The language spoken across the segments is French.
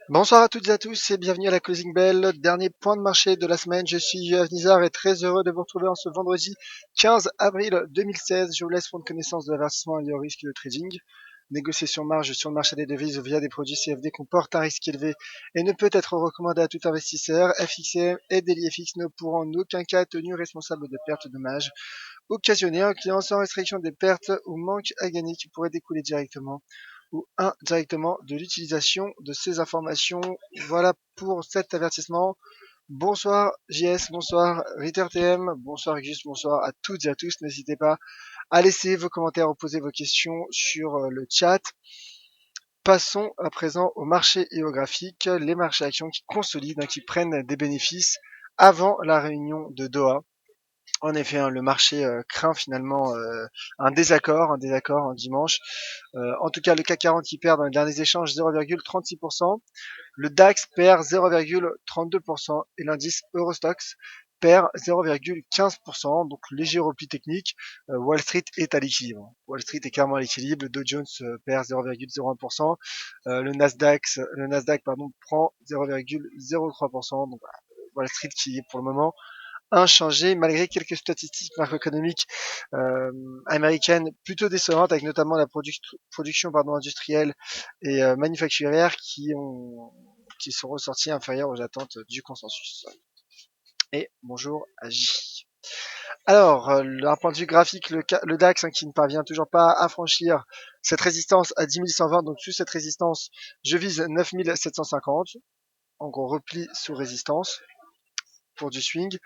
Bonsoir à toutes et à tous et bienvenue à la Closing Bell, dernier point de marché de la semaine. Je suis Yoav Nizar et très heureux de vous retrouver en ce vendredi 15 avril 2016. Je vous laisse prendre connaissance de l'avertissement lié au risque de trading. Négocier sur marge sur le marché des devises via des produits CFD comporte un risque élevé et ne peut être recommandé à tout investisseur. FXM et DailyFX ne pourront en aucun cas être tenus responsables de pertes de marge occasionnées à un client sans restriction des pertes ou manque à gagner qui pourraient découler directement ou indirectement de l'utilisation de ces informations. Voilà pour cet avertissement. Bonsoir JS, bonsoir RitterTM, bonsoir Gus, bonsoir à toutes et à tous. N'hésitez pas à laisser vos commentaires ou poser vos questions sur le chat. Passons à présent au marché et au graphique, les marchés actions qui consolident, qui prennent des bénéfices avant la réunion de Doha. En effet, le marché craint finalement un désaccord un dimanche. En tout cas, le CAC 40 qui perd dans les derniers échanges 0,36%, le DAX perd 0,32% et l'indice Eurostoxx perd 0,15%, donc léger repli technique. Wall Street est à l'équilibre. Wall Street est clairement à l'équilibre. Le Dow Jones perd 0,01%. Le Nasdaq prend 0,03%. Donc voilà, Wall Street qui est pour le moment inchangé malgré quelques statistiques macroéconomiques américaines plutôt décevantes, avec notamment la production industrielle et manufacturière qui sont ressorties inférieures aux attentes du consensus. Et bonjour à J. Alors, d'un point de vue graphique, le DAX qui ne parvient toujours pas à franchir cette résistance à 10 120, donc sous cette résistance, je vise 9 750, en gros repli sous résistance pour du swing.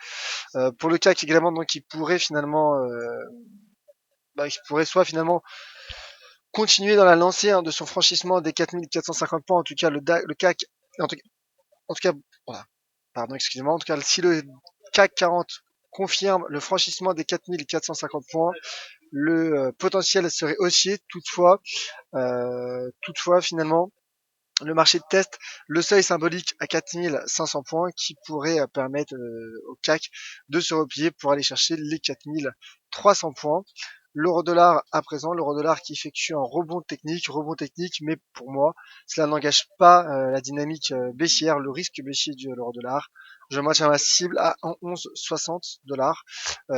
Pour le CAC également, donc qui pourrait finalement, qui pourrait soit finalement continuer dans la lancée de son franchissement des 4450 points, en tout cas le CAC, en tout cas, voilà, pardon, excusez-moi, en tout cas si le CAC 40 confirme le franchissement des 4450 points, le potentiel serait haussier. Toutefois, finalement, le marché teste le seuil symbolique à 4500 points qui pourrait permettre au CAC de se replier pour aller chercher les 4300 points. L'euro-dollar à présent, l'euro-dollar qui effectue un rebond technique, mais pour moi, cela n'engage pas la dynamique baissière, le risque baissier de l'euro-dollar. Je maintiens ma cible à 11,60 $.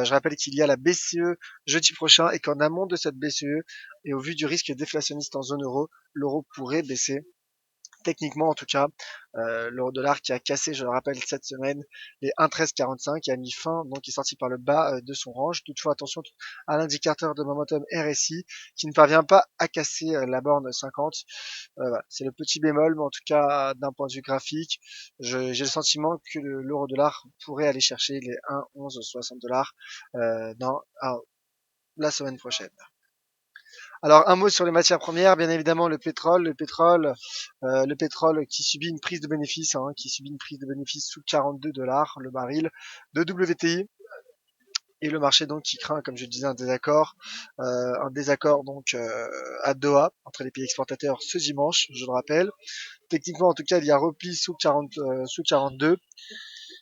Je rappelle qu'il y a la BCE jeudi prochain et qu'en amont de cette BCE, et au vu du risque déflationniste en zone euro, l'euro pourrait baisser techniquement en tout cas. L'euro-dollar qui a cassé, je le rappelle, cette semaine les 1,1345 et a mis fin, donc est sorti par le bas de son range. Toutefois, attention à l'indicateur de momentum RSI qui ne parvient pas à casser la borne 50. Voilà, c'est le petit bémol, mais en tout cas, d'un point de vue graphique, j'ai le sentiment que l'euro-dollar pourrait aller chercher les 1,1160 $ dans la semaine prochaine. Alors un mot sur les matières premières, bien évidemment le pétrole qui subit une prise de bénéfice, sous 42 $ le baril de WTI. Et le marché donc qui craint, comme je disais, un désaccord donc à Doha entre les pays exportateurs ce dimanche, je le rappelle. Techniquement, en tout cas, il y a repli sous 42.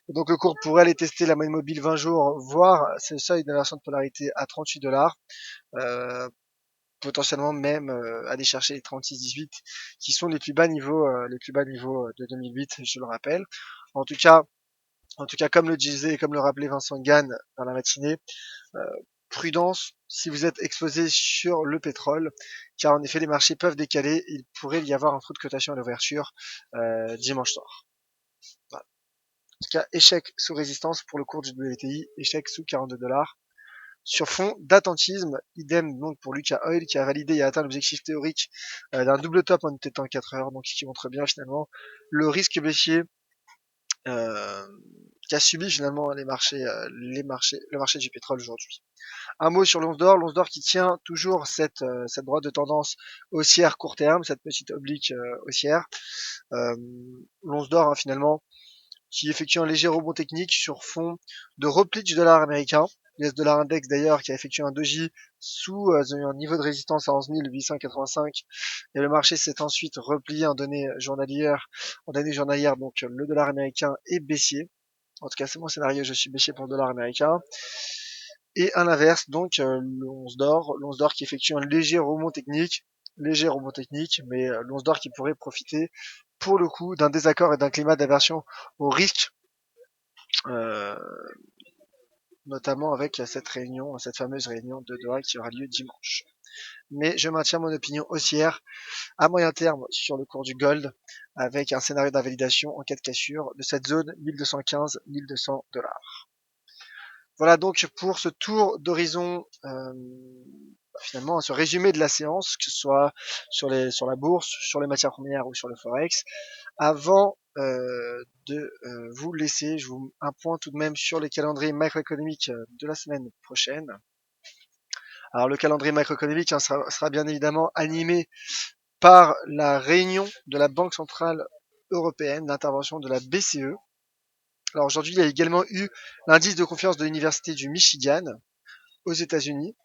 Donc le cours pourrait aller tester la moyenne mobile 20 jours, voire c'est le seuil d'inversion de polarité à 38 $. Potentiellement même aller chercher les 36-18 qui sont les plus bas niveaux de 2008, je le rappelle. En tout cas, comme le disait et comme le rappelait Vincent Gann dans la matinée, euh, prudence si vous êtes exposé sur le pétrole, car en effet les marchés peuvent décaler, il pourrait y avoir un trou de cotation à l'ouverture dimanche soir. Voilà. En tout cas, échec sous résistance pour le cours du WTI, échec sous 42 $. Sur fond d'attentisme, idem donc pour Lucas Oil qui a validé et a atteint l'objectif théorique d'un double top en était en 4 heures, donc qui montre bien finalement le risque baissier qu'a subi finalement le marché du pétrole aujourd'hui. Un mot sur l'once d'or qui tient toujours cette droite de tendance haussière court terme, cette petite oblique haussière. L'once d'or finalement qui effectue un léger rebond technique sur fond de repli du dollar américain. Le dollar index d'ailleurs qui a effectué un doji sous un niveau de résistance à 11 885 et le marché s'est ensuite replié en données journalières. Donc le dollar américain est baissier. En tout cas, c'est mon scénario, je suis baissier pour le dollar américain. Et à l'inverse, donc l'once d'or qui effectue un léger rebond technique, mais l'once d'or qui pourrait profiter pour le coup, d'un désaccord et d'un climat d'aversion au risque, notamment avec cette fameuse réunion de Doha qui aura lieu dimanche. Mais je maintiens mon opinion haussière à moyen terme sur le cours du gold, avec un scénario d'invalidation en cas de cassure de cette zone 1215-1200 $. Voilà donc pour ce tour d'horizon, finalement, ce résumé de la séance, que ce soit sur la bourse, sur les matières premières ou sur le forex. Avant de vous laisser, je vous un point tout de même sur les calendriers macroéconomiques de la semaine prochaine. Alors le calendrier macroéconomique sera bien évidemment animé par la réunion de la Banque centrale européenne, l'intervention de la BCE. Alors aujourd'hui, il y a également eu l'indice de confiance de l'université du Michigan aux États-Unis.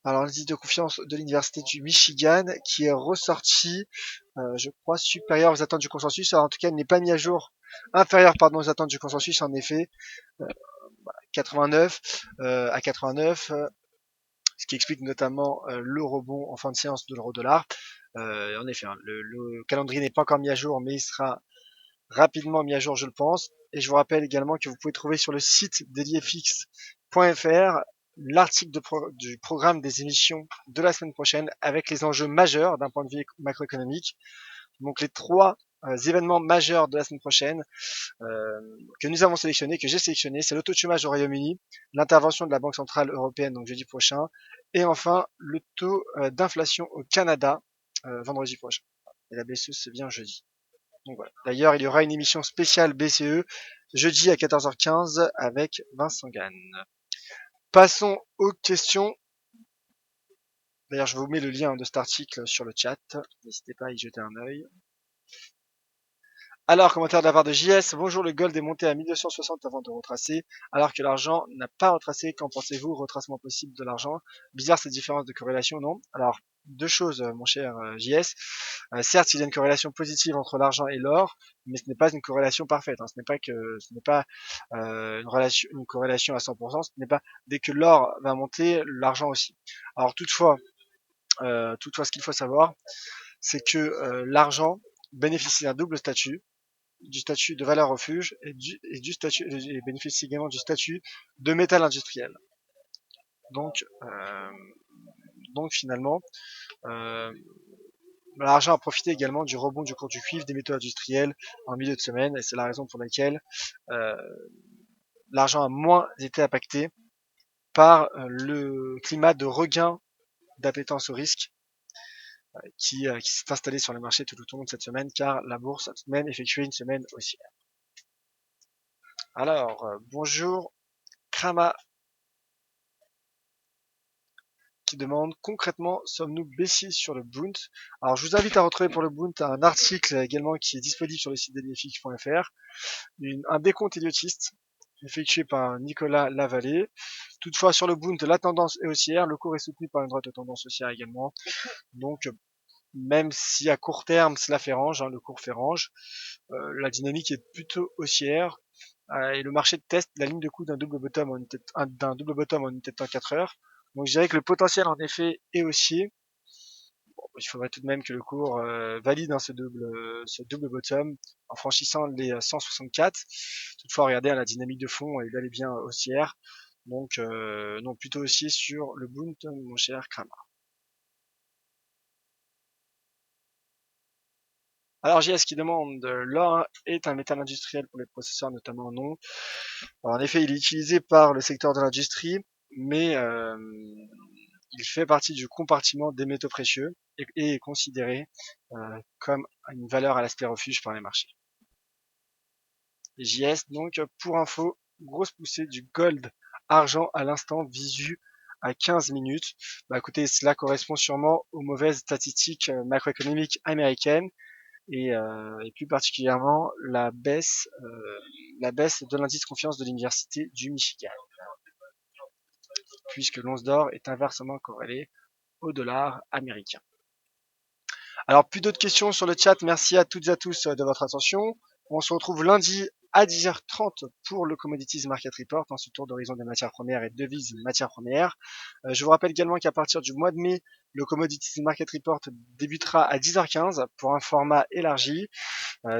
Alors l'indice de confiance de l'université du Michigan qui est ressorti, je crois, supérieur aux attentes du consensus. Alors en tout cas, il n'est pas mis à jour, inférieur pardon aux attentes du consensus en effet, 89 à 89, ce qui explique notamment le rebond en fin de séance de l'euro-dollar. En effet, hein, le calendrier n'est pas encore mis à jour, mais il sera rapidement mis à jour, je le pense. Et je vous rappelle également que vous pouvez trouver sur le site dailyfx.fr l'article du programme des émissions de la semaine prochaine avec les enjeux majeurs d'un point de vue macroéconomique. Donc les 3 événements majeurs de la semaine prochaine que nous avons sélectionnés, que j'ai sélectionné, c'est l'auto-chômage au Royaume-Uni, l'intervention de la Banque centrale européenne donc jeudi prochain, et enfin le taux d'inflation au Canada vendredi prochain. Et la BCE c'est bien jeudi. Donc voilà. D'ailleurs, il y aura une émission spéciale BCE jeudi à 14h15 avec Vincent Gann. Passons aux questions. D'ailleurs, je vous mets le lien de cet article sur le chat. N'hésitez pas à y jeter un œil. Alors, commentaire de la part de JS. Bonjour, le gold est monté à 1260 avant de retracer, alors que l'argent n'a pas retracé. Qu'en pensez-vous? Retracement possible de l'argent? Bizarre cette différence de corrélation, non? Alors, deux choses, mon cher JS. Certes, il y a une corrélation positive entre l'argent et l'or, mais ce n'est pas une corrélation parfaite. Hein. Ce n'est pas une corrélation à 100%. Ce n'est pas dès que l'or va monter, l'argent aussi. Alors, toutefois, ce qu'il faut savoir, c'est que l'argent bénéficie d'un double statut, du statut de valeur refuge et bénéficie également du statut de métal industriel. Donc finalement, l'argent a profité également du rebond du cours du cuivre des métaux industriels en milieu de semaine, et c'est la raison pour laquelle l'argent a moins été impacté par le climat de regain d'appétence au risque qui s'est installé sur le marché tout au long de cette semaine, car la bourse a tout de même effectué une semaine haussière. Alors, bonjour Krama qui demande concrètement sommes-nous baissiers sur le Bund? Alors je vous invite à retrouver pour le Bund un article également qui est disponible sur le site dailyfx.fr, un décompte idiotiste effectué par Nicolas Lavallée. Toutefois sur le Bund la tendance est haussière, le cours est soutenu par une droite de tendance haussière également. Donc même si à court terme cela fait range, hein, le cours fait range, la dynamique est plutôt haussière. Et le marché teste la ligne de coup d'un double bottom en unité de temps 4 heures. Donc je dirais que le potentiel en effet est haussier. Bon, il faudrait tout de même que le cours valide hein, ce double bottom en franchissant les 164. Toutefois, regardez, la dynamique de fond est bel et bien haussière. Donc plutôt haussier sur le Bund, mon cher Kramer. Alors JS qui demande, l'or est un métal industriel pour les processeurs, notamment non. Alors, en effet, il est utilisé par le secteur de l'industrie, mais il fait partie du compartiment des métaux précieux et est considéré comme une valeur à l'aspect refuge par les marchés. Et JS, donc, pour info, grosse poussée du gold argent à l'instant visu à 15 minutes. Bah écoutez, cela correspond sûrement aux mauvaises statistiques macroéconomiques américaines et plus particulièrement la baisse de l'indice de confiance de l'université du Michigan, puisque l'once d'or est inversement corrélée au dollar américain. Alors plus d'autres questions sur le chat, merci à toutes et à tous de votre attention. On se retrouve lundi À 10h30 pour le Commodities Market Report, ensuite tour d'horizon des matières premières et devises matières premières. Je vous rappelle également qu'à partir du mois de mai, le Commodities Market Report débutera à 10h15 pour un format élargi.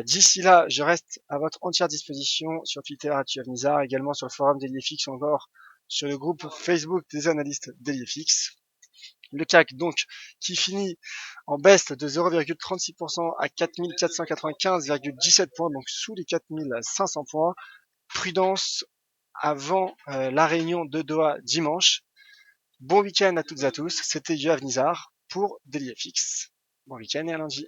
D'ici là, je reste à votre entière disposition sur Twitter @tuavnizar, également sur le forum d'EliFX ou encore sur le groupe Facebook des analystes d'EliFX. Le CAC donc qui finit en baisse de 0,36% à 4495,17 points, donc sous les 4500 points. Prudence avant la réunion de Doha dimanche. Bon week-end à toutes et à tous, c'était Yoav Nizar pour DailyFX. Bon week-end et à lundi.